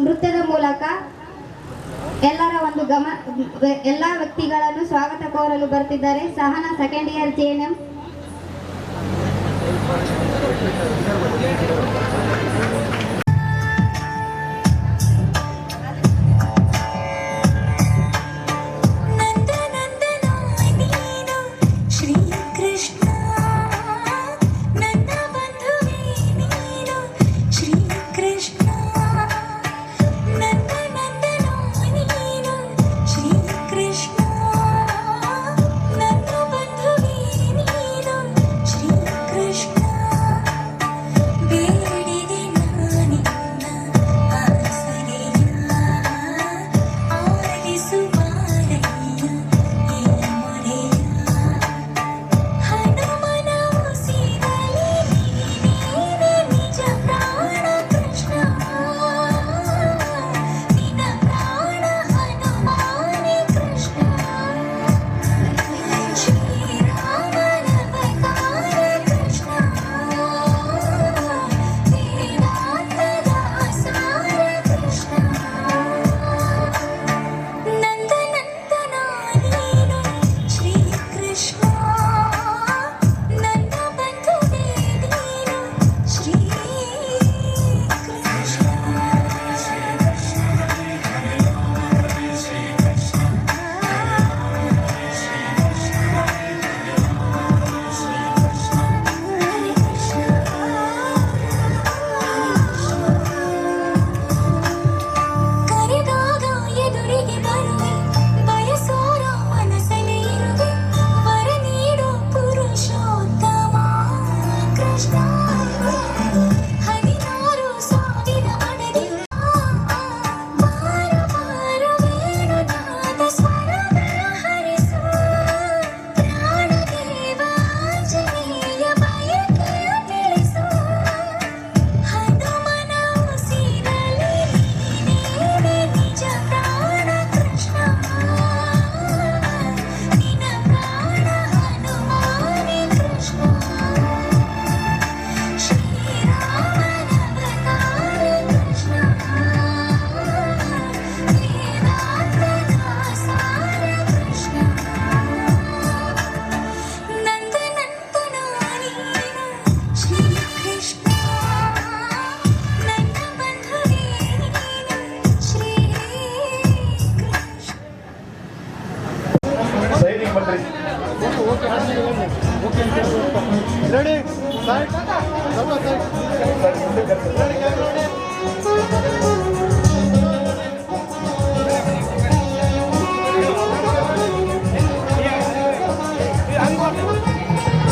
ನೃತ್ಯದ ಮೂಲಕ ಎಲ್ಲರ ಒಂದು ಎಲ್ಲ ವ್ಯಕ್ತಿಗಳನ್ನು ಸ್ವಾಗತ ಕೋರಲು ಬರ್ತಿದ್ದಾರೆ. Sahana second year JNM.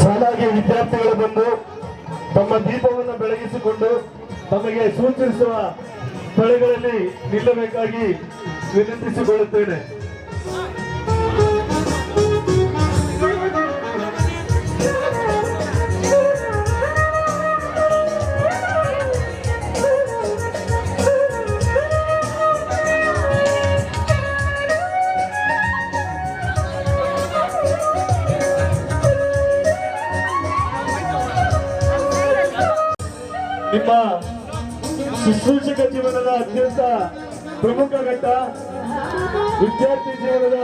ಸಾಲಾಗಿ ವಿದ್ಯಾರ್ಥಿಗಳು ಬಂದು ತಮ್ಮ ದೀಪವನ್ನು ಬೆಳಗಿಸಿಕೊಂಡು ತಮಗೆ ಸೂಚಿಸುವ ಸ್ಥಳಗಳಲ್ಲಿ ನಿಲ್ಲಬೇಕಾಗಿ ವಿನಂತಿಸಿಕೊಳ್ಳುತ್ತೇನೆ. ನಿಮ್ಮ ಶುಶ್ರೂಷಕ ಜೀವನದ ಅತ್ಯಂತ ಪ್ರಮುಖ ಘಟ್ಟ ವಿದ್ಯಾರ್ಥಿ ಜೀವನದ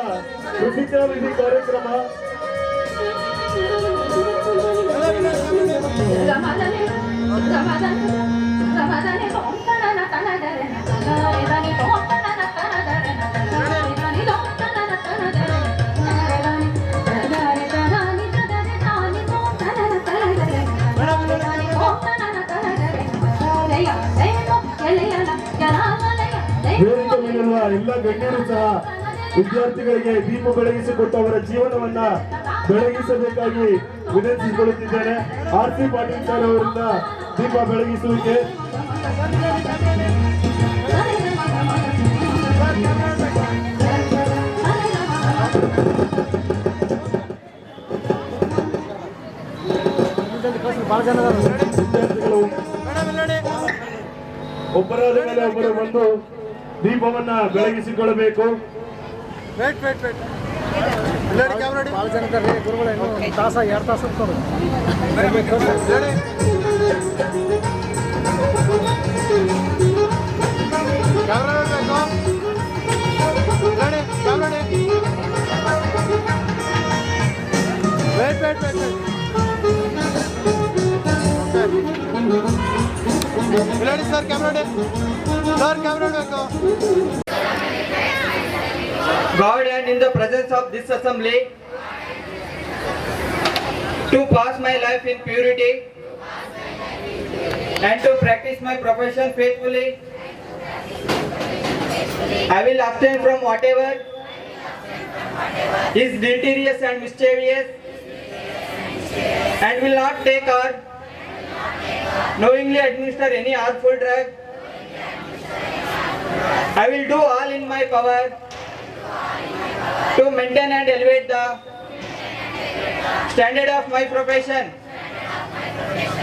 ಪ್ರತಿಜ್ಞಾ ವಿಧಿ ಕಾರ್ಯಕ್ರಮ. ವೇದಿಕೆ ಮೇಲಿರುವ ಎಲ್ಲ ಗಣ್ಯರು ಸಹ ವಿದ್ಯಾರ್ಥಿಗಳಿಗೆ ದೀಪ ಬೆಳಗಿಸಿಕೊಟ್ಟು ಅವರ ಜೀವನವನ್ನ ಬೆಳಗಿಸಬೇಕಾಗಿ ವಿನಂತಿಸಿಕೊಳ್ಳುತ್ತಿದ್ದೇನೆ. RC ಪಾಟೀಲ್ ಸರ್ ಅವರಿಂದ ದೀಪ ಬೆಳಗಿಸುವಿಕೆ. ವಿದ್ಯಾರ್ಥಿಗಳು ಒಬ್ಬರಾದ ಮೇಲೆ ಒಬ್ಬರು ಬಂದು ದೀಪವನ್ನ ಬೆಳಗಿಸಿಕೊಳ್ಳಬೇಕು. ಭಾಳ ಜನ ಇದ್ದಾರೆ ಗುರುಗಳು, ಇನ್ನೂ ತಾಸ 2 ತಾಸು ಸರ್ ಕ್ಯಾಮ್ರಾ ಸರ್ ಕ್ಯಾಮ್ರಾ ಬೇಕು. God and in the presence of this assembly to pass my life in purity and to practice my profession faithfully. I will abstain from whatever is deleterious and mischievous and will not take or knowingly administer any harmful drug. I will do all in my power to maintain and elevate the standard of my profession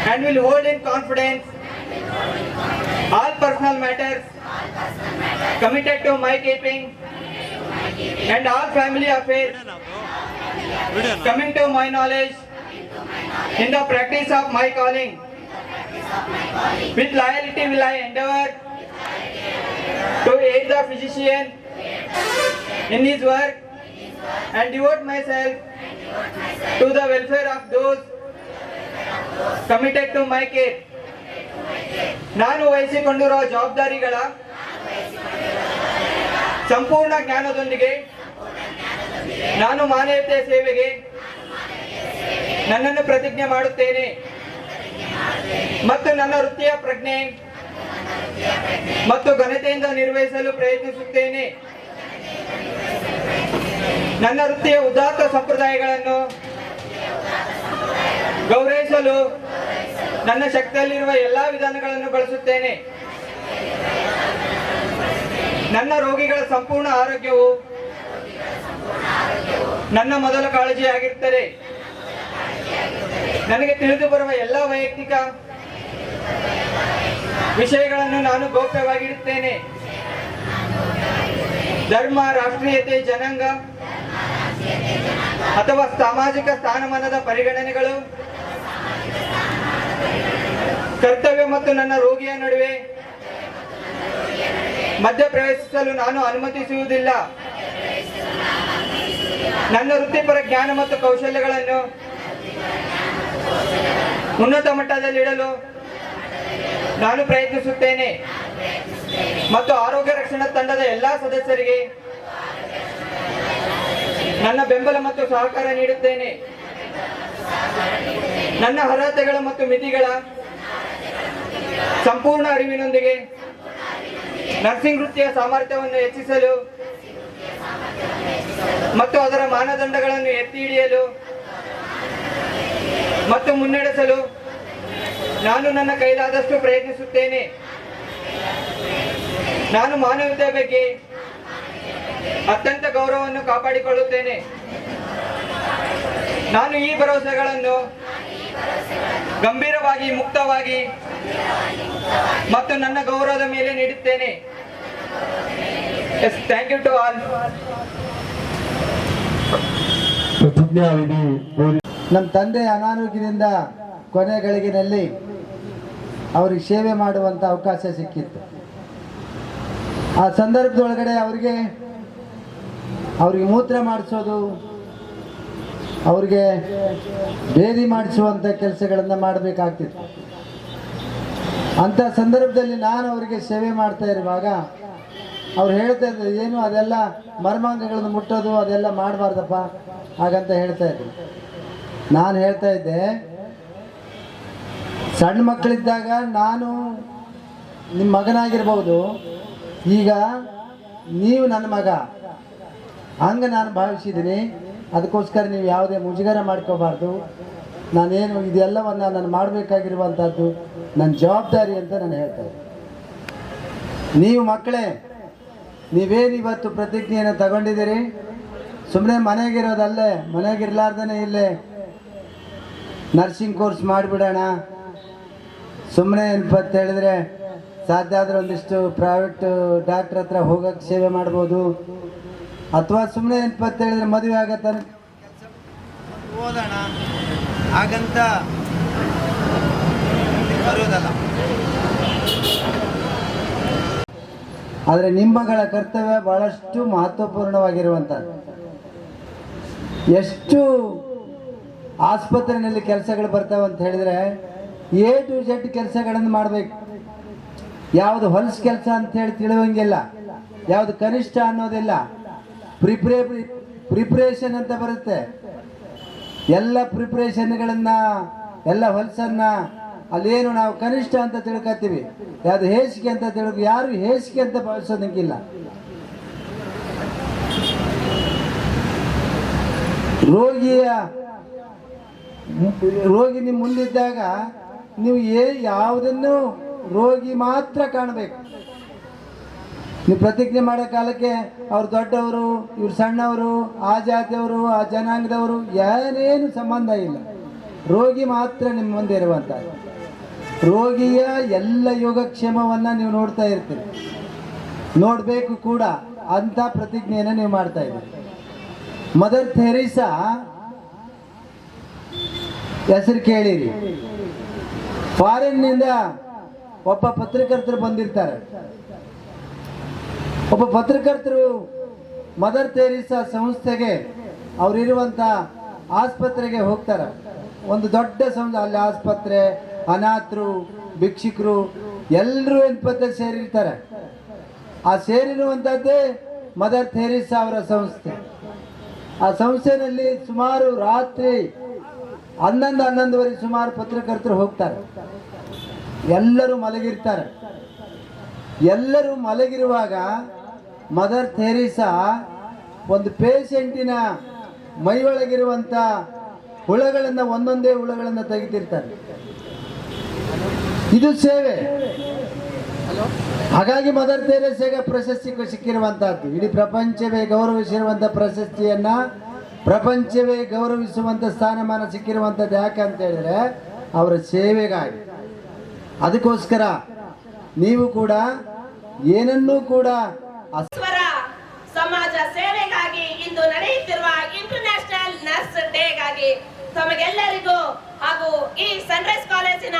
and will hold in confidence all personal matters committed to my keeping and all family affairs coming to my knowledge in the practice of my calling. With loyalty will I endeavor to aid the physician in his work and devote myself to the welfare of those committed to my care. ನಾನು ವಹಿಸಿಕೊಂಡಿರುವ ಜವಾಬ್ದಾರಿಗಳ ಸಂಪೂರ್ಣ ಜ್ಞಾನದೊಂದಿಗೆ ನಾನು ಮಾನವೀಯತೆಯ ಸೇವೆಗೆ ನನ್ನನ್ನು ಪ್ರತಿಜ್ಞೆ ಮಾಡುತ್ತೇನೆ ಮತ್ತು ನನ್ನ ವೃತ್ತಿಯ ಪ್ರಜ್ಞೆ ಮತ್ತು ಘನತೆಯಿಂದ ನಿರ್ವಹಿಸಲು ಪ್ರಯತ್ನಿಸುತ್ತೇನೆ. ನನ್ನ ವೃತ್ತಿಯ ಉದಾತ್ತ ಸಂಪ್ರದಾಯಗಳನ್ನು ಗೌರವಿಸಲು ನನ್ನ ಶಕ್ತಿಯಲ್ಲಿರುವ ಎಲ್ಲಾ ವಿಧಾನಗಳನ್ನು ಬಳಸುತ್ತೇನೆ. ನನ್ನ ರೋಗಿಗಳ ಸಂಪೂರ್ಣ ಆರೋಗ್ಯವು ನನ್ನ ಮೊದಲ ಕಾಳಜಿಯಾಗಿರುತ್ತದೆ. ನನಗೆ ತಿಳಿದು ಬರುವ ಎಲ್ಲ ವೈಯಕ್ತಿಕ ವಿಷಯಗಳನ್ನು ನಾನು ಗೌಪ್ಯವಾಗಿಡುತ್ತೇನೆ. ಧರ್ಮ, ರಾಷ್ಟ್ರೀಯತೆ, ಜನಾಂಗ ಅಥವಾ ಸಾಮಾಜಿಕ ಸ್ಥಾನಮಾನದ ಪರಿಗಣನೆಗಳು, ಕರ್ತವ್ಯ ಮತ್ತು ನನ್ನ ರೋಗಿಯ ನಡುವೆ ಮಧ್ಯಪ್ರವೇಶಿಸಲು ನಾನು ಅನುಮತಿಸುವುದಿಲ್ಲ. ನನ್ನ ವೃತ್ತಿಪರ ಜ್ಞಾನ ಮತ್ತು ಕೌಶಲ್ಯಗಳನ್ನು ಉನ್ನತ ಮಟ್ಟದಲ್ಲಿಡಲು ನಾನು ಪ್ರಯತ್ನಿಸುತ್ತೇನೆ ಮತ್ತು ಆರೋಗ್ಯ ರಕ್ಷಣಾ ತಂಡದ ಎಲ್ಲಾ ಸದಸ್ಯರಿಗೆ ನನ್ನ ಬೆಂಬಲ ಮತ್ತು ಸಹಕಾರ ನೀಡುತ್ತೇನೆ. ನನ್ನ ಅರ್ಹತೆಗಳ ಮತ್ತು ಮಿತಿಗಳ ಸಂಪೂರ್ಣ ಅರಿವಿನೊಂದಿಗೆ ನರ್ಸಿಂಗ್ ವೃತ್ತಿಯ ಸಾಮರ್ಥ್ಯವನ್ನು ಹೆಚ್ಚಿಸಲು ಮತ್ತು ಅದರ ಮಾನದಂಡಗಳನ್ನು ಎತ್ತಿ ಹಿಡಿಯಲು ಮತ್ತು ಮುನ್ನಡೆಸಲು ನಾನು ನನ್ನ ಕೈಲಾದಷ್ಟು ಪ್ರಯತ್ನಿಸುತ್ತೇನೆ. ನಾನು ಮಾನವೀಯತೆಯ ಬಗ್ಗೆ ಅತ್ಯಂತ ಗೌರವವನ್ನು ಕಾಪಾಡಿಕೊಳ್ಳುತ್ತೇನೆ. ನಾನು ಈ ಭರವಸೆಗಳನ್ನು ಗಂಭೀರವಾಗಿ, ಮುಕ್ತವಾಗಿ ಮತ್ತು ನನ್ನ ಗೌರವದ ಮೇಲೆ ನೀಡುತ್ತೇನೆ. Yes, thank you to all. ಪ್ರತಿಜ್ಞಾವಿಧಿ ನಮ್ಮ ತಂದೆ ಅನಾರೋಗ್ಯದಿಂದ ಕೊನೆ ಗಳಿಗೆನಲ್ಲಿ ಅವ್ರಿಗೆ ಸೇವೆ ಮಾಡುವಂಥ ಅವಕಾಶ ಸಿಕ್ಕಿತ್ತು. ಆ ಸಂದರ್ಭದೊಳಗಡೆ ಅವ್ರಿಗೆ ಮೂತ್ರ ಮಾಡಿಸೋದು, ಅವ್ರಿಗೆ ಬೇದಿ ಮಾಡಿಸುವಂಥ ಕೆಲಸಗಳನ್ನು ಮಾಡಬೇಕಾಗ್ತಿತ್ತು. ಅಂಥ ಸಂದರ್ಭದಲ್ಲಿ ನಾನು ಅವರಿಗೆ ಸೇವೆ ಮಾಡ್ತಾ ಇರುವಾಗ ಅವ್ರು ಹೇಳ್ತಾ ಇದ್ರು, ಏನು ಅದೆಲ್ಲ ಮರ್ಮಾಂಗಗಳನ್ನು ಮುಟ್ಟೋದು ಅದೆಲ್ಲ ಮಾಡಬಾರ್ದಪ್ಪ ಹಾಗಂತ ಹೇಳ್ತಾ ಇದ್ರು. ನಾನು ಹೇಳ್ತಾ ಇದ್ದೆ, ಸಣ್ಣ ಮಕ್ಕಳಿದ್ದಾಗ ನಾನು ನಿಮ್ಮ ಮಗನಾಗಿರ್ಬೋದು, ಈಗ ನೀವು ನನ್ನ ಮಗ ಹಂಗೆ ನಾನು ಭಾವಿಸಿದ್ದೀನಿ. ಅದಕ್ಕೋಸ್ಕರ ನೀವು ಯಾವುದೇ ಮುಜುಗರ ಮಾಡ್ಕೋಬಾರ್ದು. ನಾನೇನು ಇದೆಲ್ಲವನ್ನು ನಾನು ಮಾಡಬೇಕಾಗಿರುವಂಥದ್ದು ನನ್ನ ಜವಾಬ್ದಾರಿ ಅಂತ ನಾನು ಹೇಳ್ತಾ ಇದ್ದೆ. ನೀವು ಮಕ್ಕಳೇ, ನೀವೇನು ಇವತ್ತು ಪ್ರತಿಜ್ಞೆಯನ್ನು ತಗೊಂಡಿದ್ದೀರಿ, ಸುಮ್ಮನೆ ಮನೆಗಿರೋದಲ್ಲೇ, ಮನೆಗಿರ್ಲಾರ್ದೇ ಇಲ್ಲೇ ನರ್ಸಿಂಗ್ ಕೋರ್ಸ್ ಮಾಡಿಬಿಡೋಣ, ಸುಮ್ಮನೆ ಏನಪ್ಪ ಅಂತ ಹೇಳಿದ್ರೆ ಸಾಧ್ಯ ಆದರೆ ಒಂದಿಷ್ಟು ಪ್ರೈವೇಟ್ ಡಾಕ್ಟ್ರ್ ಹತ್ರ ಹೋಗೋಕ್ಕೆ ಸೇವೆ ಮಾಡ್ಬೋದು, ಅಥವಾ ಸುಮ್ಮನೆ ಏನಪ್ಪ ಅಂತ ಹೇಳಿದ್ರೆ ಮದುವೆ ಆಗತ್ತ ಓದೋಣ ಹಾಗಂತ ಬರೋದಲ್ಲ. ಆದರೆ ನಿಮ್ಮಗಳ ಕರ್ತವ್ಯ ಬಹಳಷ್ಟು ಮಹತ್ವಪೂರ್ಣವಾಗಿರುವಂಥದ್ದು. ಎಷ್ಟು ಆಸ್ಪತ್ರೆಯಲ್ಲಿ ಕೆಲಸಗಳು ಬರ್ತಾವೆ ಅಂತ ಹೇಳಿದ್ರೆ A to Z ಕೆಲಸಗಳನ್ನು ಮಾಡಬೇಕು. ಯಾವುದು ಹೊಲಸು ಕೆಲಸ ಅಂತ ಹೇಳಿ ತಿಳುವಂಗಿಲ್ಲ, ಯಾವುದು ಕನಿಷ್ಠ ಅನ್ನೋದಿಲ್ಲ. ಪ್ರಿಪ್ರೇಷನ್ ಅಂತ ಬರುತ್ತೆ. ಎಲ್ಲ ಪ್ರಿಪ್ರೇಷನ್ಗಳನ್ನ, ಎಲ್ಲ ಹೊಲಸನ್ನ ಅಲ್ಲೇನು ನಾವು ಕನಿಷ್ಠ ಅಂತ ತಿಳ್ಕೊತೀವಿ, ಯಾವುದು ಹೇಸಿಗೆ ಅಂತ ಯಾರು ಹೇಸಿಗೆ ಅಂತ ಭಾವಿಸೋದಂಗಿಲ್ಲ. ರೋಗಿ ನಿಮ್ಮ ಮುಂದಿದ್ದಾಗ ನೀವು ಯಾವುದನ್ನು ರೋಗಿ ಮಾತ್ರ ಕಾಣಬೇಕು. ನೀವು ಪ್ರತಿಜ್ಞೆ ಮಾಡೋ ಕಾಲಕ್ಕೆ ಅವ್ರು ದೊಡ್ಡವರು, ಇವ್ರು ಸಣ್ಣವರು, ಆ ಜಾತಿಯವರು, ಆ ಜನಾಂಗದವರು ಏನೇನು ಸಂಬಂಧ ಇಲ್ಲ. ರೋಗಿ ಮಾತ್ರ ನಿಮ್ಮ ಮುಂದೆ ಇರುವಂತ ರೋಗಿಯ ಎಲ್ಲ ಯೋಗಕ್ಷೇಮವನ್ನು ನೀವು ನೋಡ್ತಾ ಇರ್ತೀರಿ, ನೋಡಬೇಕು ಕೂಡ ಅಂತ ಪ್ರತಿಜ್ಞೆಯನ್ನು ನೀವು ಮಾಡ್ತಾ ಇದ್ದೀರಿ. ಮದರ್ ಥೆರೇಸಾ ಹೆಸರು ಕೇಳಿರಿ. ಫಾರಿನ್ನಿಂದ ಒಬ್ಬ ಪತ್ರಕರ್ತರು ಬಂದಿರ್ತಾರೆ. ಒಬ್ಬ ಪತ್ರಕರ್ತರು ಮದರ್ ಥೆರೇಸಾ ಸಂಸ್ಥೆಗೆ ಅವರಿರುವಂಥ ಆಸ್ಪತ್ರೆಗೆ ಹೋಗ್ತಾರೆ. ಒಂದು ದೊಡ್ಡ ಸಂಸ್ಥೆ, ಅಲ್ಲಿ ಆಸ್ಪತ್ರೆ, ಅನಾಥರು, ಭಿಕ್ಷುಕರು ಎಲ್ಲರೂ ಎಂಪತ್ತೆ ಸೇರಿರ್ತಾರೆ. ಆ ಸೇರಿರುವಂಥದ್ದೇ ಮದರ್ ಥೆರೇಸಾ ಅವರ ಸಂಸ್ಥೆ. ಆ ಸಂಸ್ಥೆಯಲ್ಲಿ ಸುಮಾರು ರಾತ್ರಿ 11-11:30 ಸುಮಾರು ಪತ್ರಕರ್ತರು ಹೋಗ್ತಾರೆ. ಎಲ್ಲರೂ ಮಲಗಿರ್ತಾರೆ. ಎಲ್ಲರೂ ಮಲಗಿರುವಾಗ ಮದರ್ ಥೆರೇಸಾ ಒಂದು ಪೇಷಂಟಿನ ಮೈಯೊಳಗಿರುವಂಥ ಹುಳಗಳನ್ನು, ಒಂದೊಂದೇ ಹುಳಗಳನ್ನು ತೆಗಿತಿರ್ತಾರೆ. ಇದು ಸೇವೆ. ಹಾಗಾಗಿ ಮದರ್ ಥೆರೇಸಾಗೆ ಪ್ರಶಸ್ತಿ ಸಿಕ್ಕಿರುವಂತಹದ್ದು. ಇಡೀ ಪ್ರಪಂಚವೇ ಗೌರವಿಸಿರುವಂಥ ಪ್ರಶಸ್ತಿಯನ್ನ, ಪ್ರಪಂಚವೇ ಗೌರವಿಸುವಂಥ ಸ್ಥಾನಮಾನ ಸಿಕ್ಕಿರುವಂಥದ್ದು ಯಾಕೆ ಅಂತ ಹೇಳಿದ್ರೆ ಅವರ ಸೇವೆಗಾಗಿ. ಅದಕ್ಕೋಸ್ಕರ ನೀವು ಕೂಡ ಏನನ್ನೂ ಕೂಡ ಸಮಾಜ ಸೇವೆಗಾಗಿ ಇಂದು ನಡೆಯುತ್ತಿರುವ ಇಂಟರ್ನ್ಯಾಷನಲ್ ನರ್ಸ್ ಡೇಗಾಗಿ ತಮಗೆಲ್ಲರಿಗೂ ಹಾಗೂ ಈ ಸನ್ರೈಸ್ ಕಾಲೇಜಿನ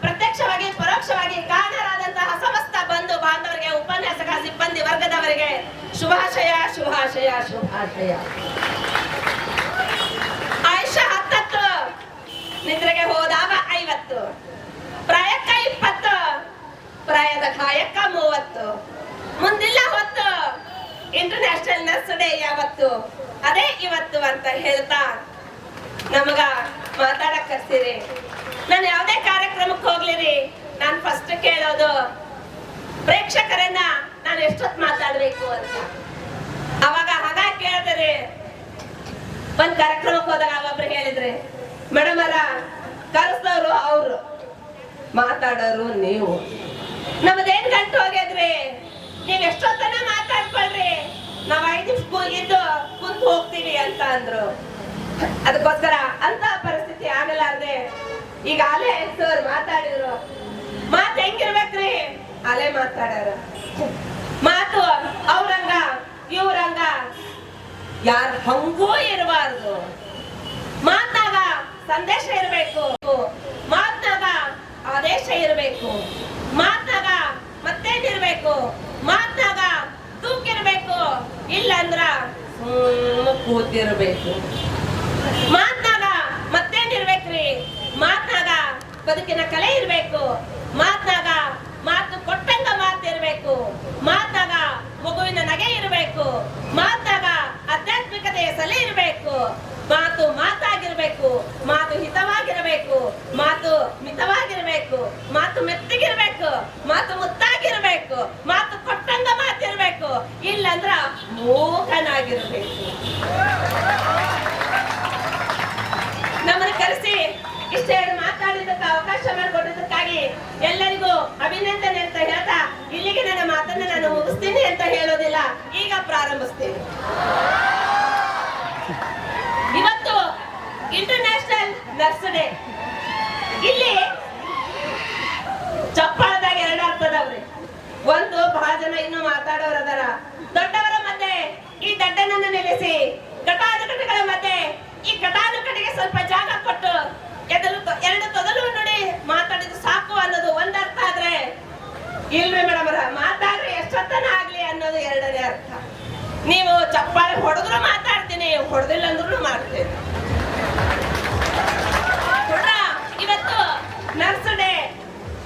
ಪ್ರತ್ಯಕ್ಷವಾಗಿ ಪರೋಕ್ಷವಾಗಿ ಕಾರಣರಾದಂತಹ ಸಮಸ್ತ ಬಂಧು ಬಾಂಧವರಿಗೆ, ಉಪನ್ಯಾಸಕ ಸಿಬ್ಬಂದಿ ವರ್ಗದವರಿಗೆ ಶುಭಾಶಯ ಶುಭಾಶಯ ಶುಭಾಶಯ. ಆಯುಷ್ಯ 10, ನಿದ್ರೆಗೆ ಹೋದಾಗ 50, ಪ್ರಾಯಕ್ಕ 20, ಪ್ರಾಯದ ಕಾಯಕ್ಕ 30, ಮುಂದಿಲ್ಲ ಹೊತ್ತು ಇಂಟರ್ನ್ಯಾಷನಲ್ ನರ್ಸ್ ಡೇ ಯಾವತ್ತು ಅದೇ ಇವತ್ತು ಅಂತ ಹೇಳ್ತಾ ನಮಗ ಮಾತಾಡಕ್ ಕರ್ಸಿರಿ. ನಾನು ಯಾವುದೇ ಕಾರ್ಯಕ್ರಮಕ್ಕೆ ಹೋಗ್ಲಿರಿ, ನಾನು ಫಸ್ಟ್ ಕೇಳೋದು ಪ್ರೇಕ್ಷಕರನ್ನ ನಾನು ಎಷ್ಟೊತ್ತು ಮಾತಾಡ್ಬೇಕು ಅಂತ. ಅವಾಗ ಹಾಗಾಗಿ ಕೇಳಿದ್ರಿ. ಒಂದ್ ಕಾರ್ಯಕ್ರಮಕ್ಕೆ ಹೋದಾಗ ಒಬ್ರು ಹೇಳಿದ್ರಿ, ಮೇಡಮ್ ಅಲ್ಲ ಕರೆಸಿದವರು ಅವ್ರು, ಮಾತಾಡೋರು ನೀವು, ನಮ್ದೇನ್ ಗಂಟು ಹೋಗ್ಯದ್ರಿ, ನೀವ್ ಎಷ್ಟೊತ್ತನ ಮಾತಾಡ್ಕೊಳ್ರಿ, ನಾವ್ 5 ನಿಮಿಷ ಇದ್ದು ಕುಂತು ಹೋಗ್ತೀವಿ ಅಂತ ಅಂದ್ರು. ಅದಕ್ಕೋಸ್ಕರ ಅಂತ ಪರಿಸ್ಥಿತಿ ಆಗಲಾರ್ದೆ ಈಗ ಅಲೆ ಸರ್ ಮಾತಾಡಿದ್ರು. ಮಾತು ಹೆಂಗಿರ್ಬೇಕ್ರಿ, ಅಲೆ ಮಾತಾಡ್ಯಾರ. ಮಾತು ಅವ್ರಂಗ ಇವ್ರಂಗ ಯಾರ ಹಂಗೂ ಇರಬಾರ್ದು. ಮಾತ್ನಾಗ ಸಂದೇಶ ಇರಬೇಕು, ಮಾತ್ನಾಗ ಆದೇಶ ಇರಬೇಕು, ಮಾತ್ನಾಗ ಮತ್ತೇನಿರ್ಬೇಕು, ಮಾತ್ನಾಗ ತೂಕಿರ್ಬೇಕು, ಇಲ್ಲಂದ್ರ ಕೂತಿರ್ಬೇಕು. ಮಾತ್ನಾಗ ಮತ್ತೇನಿರ್ಬೇಕ್ರಿ, ಮಾತ್ನಾಗ ಬದುಕಿನ ಕಲೆ ಇರ್ಬೇಕು, ಮಾತ್ನಾಗ ಮಾತು ಕೊಟ್ಟಂಗ ಮಾತಿರ್ಬೇಕು, ಮಾತ್ನಾಗ ಮಗುವಿನ ನಗೆ ಇರಬೇಕು, ಮಾತ್ನಾಗ ಆಧ್ಯಾತ್ಮಿಕತೆಯ ಸಲಹೆ ಇರಬೇಕು, ಮಾತು ಮಾತಾಗಿರ್ಬೇಕು, ಮಾತು ಹಿತವಾಗಿರಬೇಕು, ಮಾತು ಮಿತವಾಗಿರ್ಬೇಕು, ಮಾತು ಮೆತ್ತಗಿರ್ಬೇಕು, ಮಾತು ಮುತ್ತಾಗಿರ್ಬೇಕು, ಮಾತು ಕೊಟ್ಟಂಗ ಮಾತಿರ್ಬೇಕು, ಇಲ್ಲಂದ್ರ ಮೂಕನಾಗಿರ್ಬೇಕು. ನಮ್ಮನ್ನ ಕರೆಸಿ ಇಷ್ಟೆರಡು ಮಾತಾಡಿದ್ದಕ್ಕೆ ಅವಕಾಶ ಮಾಡಿಕೊಟ್ಟಿದ್ದಕ್ಕಾಗಿ ಎಲ್ಲರಿಗೂ ಅಭಿನಂದನೆ ಅಂತ ಹೇಳ್ತಾ ಇಲ್ಲಿಗೆ ನನ್ನ ಮಾತನ್ನ ನಾನು ಮುಗಿಸ್ತೀನಿ ಅಂತ ಹೇಳೋದಿಲ್ಲ, ಈಗ ಪ್ರಾರಂಭಿಸ್ತೀನಿ. ಇವತ್ತು ಇಂಟರ್ನ್ಯಾಷನಲ್ ನರ್ಸ್ ಡೇ. ಇಲ್ಲಿ ಚಪ್ಪಾಳದಾಗ 2 ಅರ್ಥದವ್ರಿ. ಒಂದು, ಬಹಳ ಜನ ಇನ್ನು ಮಾತಾಡೋರು ಅದರ. ದೊಡ್ಡವರ ಮಧ್ಯೆ ಈ ದಡ್ಡನನ್ನು ನಿಲ್ಲಿಸಿ, ಘಟಾನುಘಟಿಗಳ ಮಧ್ಯೆ ಈ ಘಟಾನುಘಟಿಗೆ ಸ್ವಲ್ಪ ಜಾಗ ಕೊಟ್ಟು 2 ತೊದಲು ನುಡಿ ಮಾತಾಡಿದ್ದು ಸಾಕು ಅನ್ನೋದು ಒಂದ್ ಅರ್ಥ ಆದ್ರೆ, ಇಲ್ರಿ ಮೇಡಮ್ ಮಾತಾಡ್ರಿ ಎಷ್ಟೊತ್ತನ ಆಗ್ಲಿ ಅನ್ನೋದು 2ನೇ ಅರ್ಥ. ನೀವು ಚಪ್ಪಾಳೆ ಹೊಡೆದ್ರು ಮಾತಾಡ್ತೀನಿ, ಹೊಡೆದಿಲ್ಲ ಅಂದ್ರೂ ಮಾಡ್ತೀನಿ. ಇವತ್ತು ನರ್ಸ್ ಡೇ.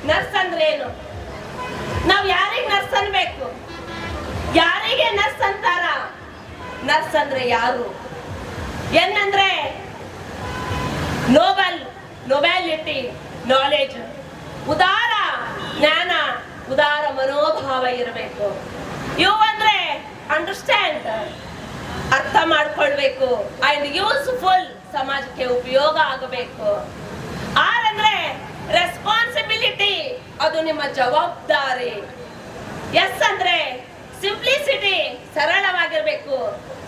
ನರ್ಸ್ ಅಂದ್ರೆ ಏನು? ಅದಕ್ಕೆ ನರ್ಸ್ ಅಂತಾರ. ನರ್ಸ್ ಅಂದ್ರೆ ಯಾರು? ಎನ್ ಅಂದ್ರೆ ನೊಬೆಲಿಟಿ, ನಾಲೆಜ್, ಉದಾರ ಜ್ಞಾನ, ಉದಾರ ಮನೋಭಾವ ಇರಬೇಕು. ಯು ಅಂದ್ರೆ ಅಂಡರ್ಸ್ಟ್ಯಾಂಡ್, ಅರ್ಥ ಮಾಡ್ಕೊಳ್ಬೇಕು. ಅಂಡ್ ಯೂಸ್ಫುಲ್, ಸಮಾಜಕ್ಕೆ ಉಪಯೋಗ ಆಗಬೇಕು. ಆರ್ ಅಂದ್ರೆ ರೆಸ್ಪಾನ್ಸಿಬಿಲಿಟಿ, ಅದು ನಿಮ್ಮ ಜವಾಬ್ದಾರಿ. ಎಸ್ ಅಂದ್ರೆ ಸಿಂಪ್ಲಿಸಿಟಿ, ಸರಳವಾಗಿರ್ಬೇಕು.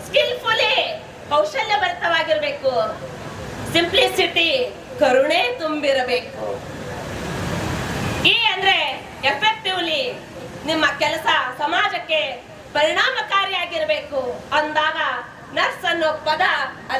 ಸ್ಕಿಲ್ಫುಲಿ, ಕೌಶಲ್ಯಭರಿತವಾಗಿರ್ಬೇಕು. ಸಿಂಪ್ಲಿಸಿಟಿ, ಕರುಣೆ ತುಂಬಿರಬೇಕು. ಈ ಅಂದ್ರೆ ಎಫೆಕ್ಟಿವ್ಲಿ, ನಿಮ್ಮ ಕೆಲಸ ಸಮಾಜಕ್ಕೆ ಪರಿಣಾಮಕಾರಿಯಾಗಿರ್ಬೇಕು ಅಂದಾಗ ನರ್ಸ್ ಅನ್ನೋ ಪದ ಅಲ್ಲಿ